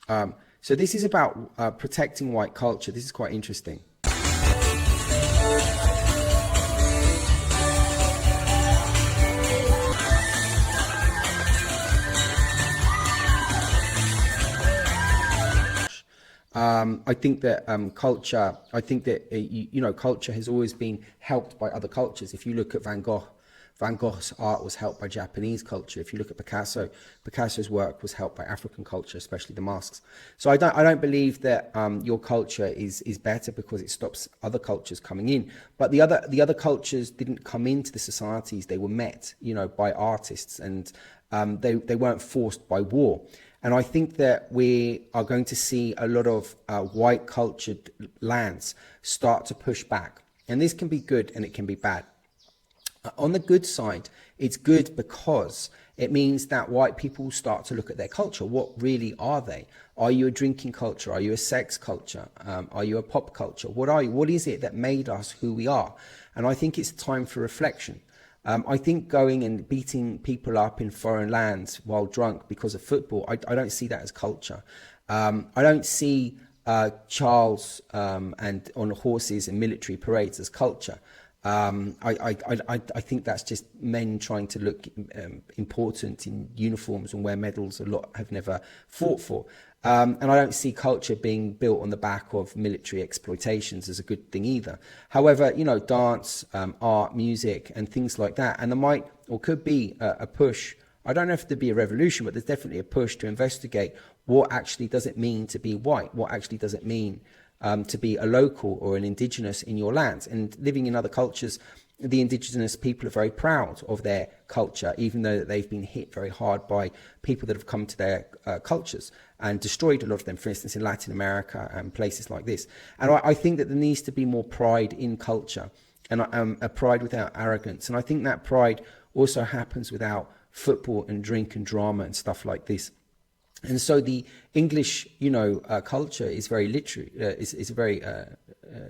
So this is about protecting white culture. This is quite interesting. I think that culture, I think that, culture has always been helped by other cultures. If you look at Van Gogh, Van Gogh's art was helped by Japanese culture. If you look at Picasso, Picasso's work was helped by African culture, especially the masks. So I don't believe that your culture is better because it stops other cultures coming in. But the other cultures didn't come into the societies. They were met, by artists, and they weren't forced by war. And I think that we are going to see a lot of white cultured lands start to push back. And this can be good and it can be bad. On the good side, it's good because it means that white people start to look at their culture. What really are they? Are you a drinking culture? Are you a sex culture? Are you a pop culture? What are you? What is it that made us who we are? And I think it's time for reflection. I think going and beating people up in foreign lands while drunk because of football, I don't see that as culture. I don't see Charles and on horses and military parades as culture. I think that's just men trying to look important in uniforms and wear medals a lot have never fought for. And I don't see culture being built on the back of military exploitations as a good thing either. However, dance, art, music and things like that. And there might or could be a push. I don't know if there'd be a revolution, but there's definitely a push to investigate what actually does it mean to be white? What actually does it mean to be a local or an indigenous in your lands? And living in other cultures, the indigenous people are very proud of their culture, even though they've been hit very hard by people that have come to their cultures and destroyed a lot of them, for instance, in Latin America and places like this. And I think that there needs to be more pride in culture, and a pride without arrogance. And I think that pride also happens without football and drink and drama and stuff like this. And so the English, culture is very literary. Is very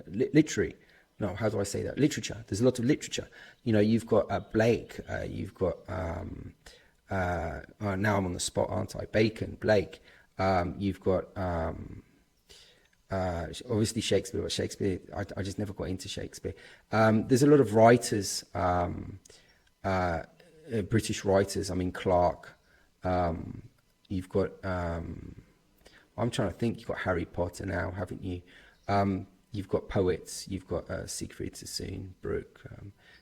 literary. No, how do I say that? Literature. There's a lot of literature. You've got Blake. You've got now I'm on the spot, aren't I? Bacon, Blake. You've got obviously Shakespeare. But Shakespeare, I just never got into Shakespeare. There's a lot of writers, British writers. I mean Clark. You've got, I'm trying to think, you've got Harry Potter now, haven't you? You've got poets, you've got Siegfried Sassoon, Brooke,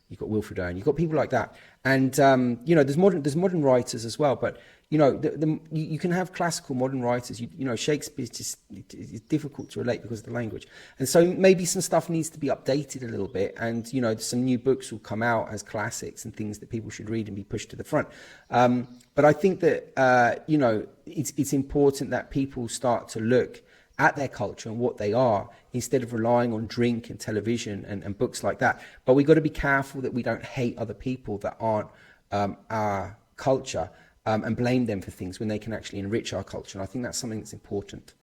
you've got Wilfred Owen, you've got people like that. And, there's modern writers as well, but, you can have classical modern writers. Shakespeare's just, it's difficult to relate because of the language. And so maybe some stuff needs to be updated a little bit. And, some new books will come out as classics and things that people should read and be pushed to the front. But I think that, it's important that people start to look at their culture and what they are instead of relying on drink and television and books like that. But we've got to be careful that we don't hate other people that aren't our culture and blame them for things when they can actually enrich our culture. And I think that's something that's important.